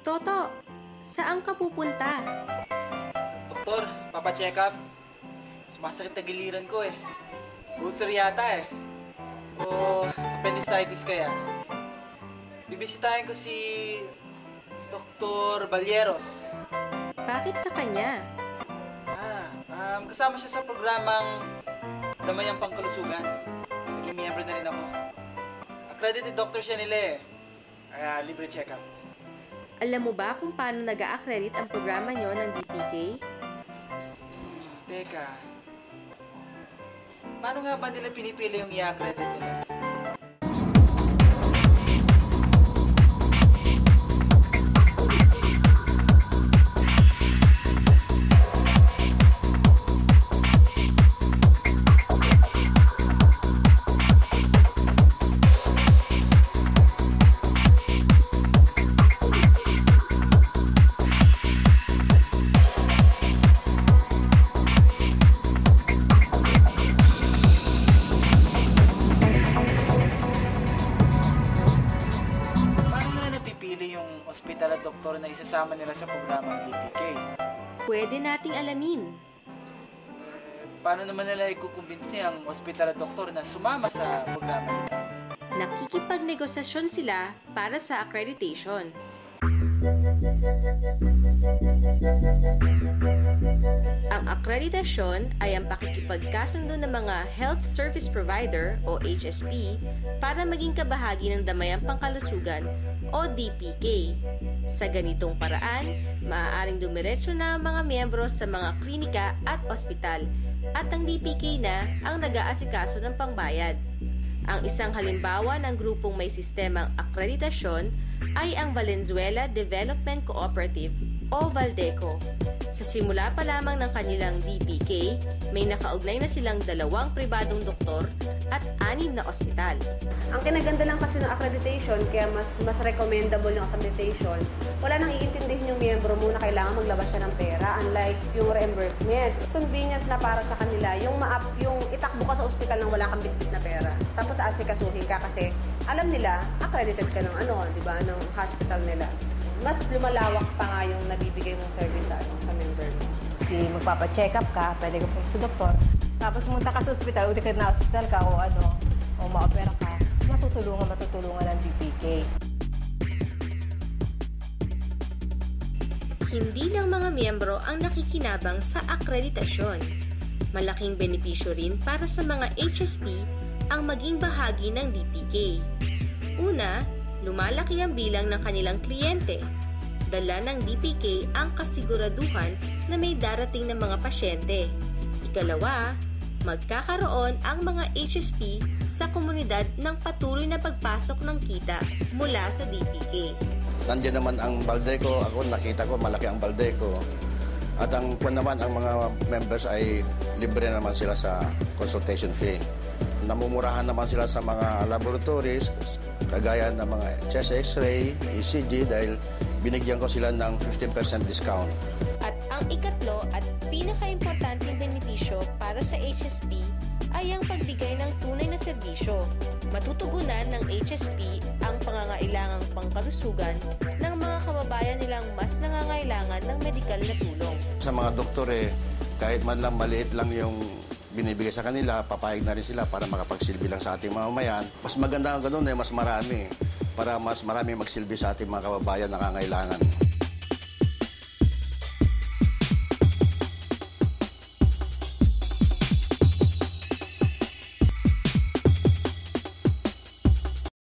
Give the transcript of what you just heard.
Toto, saan ka pupunta? Doktor, papacheck up. Sumasakit na giliran ko eh. Ulcer yata eh. O appendicitis kaya. Bibisitahin ko si Dr. Balyeros. Bakit sa kanya? Kasama siya sa programang Damayang Pangkalusugan. Naging miyembro na rin ako. Accredited doctor siya nila eh. Kaya libre check-up. Alam mo ba kung paano nag-a-accredit ang programa nyo ng DPK? Teka. Paano nga ba nila pinipili yung i-accredit nila? Ospital at doktor na isasama nila sa programang DPK. Pwede nating alamin. Paano naman nila ikukumbinsi ang ospital at doktor na sumama sa programa nila? Nakikipagnegosasyon sila para sa accreditation. Ang akreditasyon ay ang pakikipagkasundo ng mga Health Service Provider o HSP para maging kabahagi ng Damayang Pangkalusugan o DPK. Sa ganitong paraan, maaaring dumiretso na ang mga miyembro sa mga klinika at ospital at ang DPK na ang nag-aasikaso ng pangbayad. Ang isang halimbawa ng grupong may sistemang akreditasyon ay ang Valenzuela Development Cooperative o Valdeco. Sa simula pa lamang ng kanilang DPK, may nakaugnay na silang 2 pribadong doktor at 6 na ospital. Ang kinaganda lang kasi ng accreditation, kaya mas recommendable yung accreditation, wala nang iintindihin yung miyembro mo na kailangan maglabas siya ng pera, unlike yung reimbursement. Convenient na para sa kanila, yung itakbo ka sa ospital nang wala kang bitbit na pera. Tapos asikasuhin ka kasi alam nila, accredited ka ng di ba, ng hospital nila. Mas lumalawak pa nga yung nabibigay mong service sa member mo. Di magpapa-check up ka, pwede ka punta sa doktor. Tapos pumunta ka sa ospital, uti ka na ospital ka o ma-opera ka, matutulungan ng DPK. Hindi lang mga miyembro ang nakikinabang sa akreditasyon. Malaking benepisyo rin para sa mga HSP ang maging bahagi ng DPK. Una, lumalaki ang bilang ng kanilang kliyente. Dala ng DPK ang kasiguraduhan na may darating na mga pasyente. Ikalawa, magkakaroon ang mga HSP sa komunidad ng patuloy na pagpasok ng kita mula sa DPK. Nandiyan naman ang Baldeco. Ako nakita ko malaki ang Baldeco. At ang mga members ay libre naman sila sa consultation fee. Namumurahan naman sila sa mga laboratories, kagaya ng mga chest x-ray, ECG, dahil binigyan ko sila ng 15% discount. At ang ikatlo at pinaka-importanting benepisyo para sa HSP ay ang pagbigay ng tunay na serbisyo. Matutugunan ng HSP ang pangangailangang pangkalusugan ng mga kababayan nilang mas nangangailangan ng medikal na tulong. Sa mga doktor kahit man lang maliit lang yung binibigay sa kanila, papayag na rin sila para makapagsilbi lang sa ating mamamayan. Mas maganda ang ganun mas marami para mas marami magsilbi sa ating mga kababayan na nangangailangan.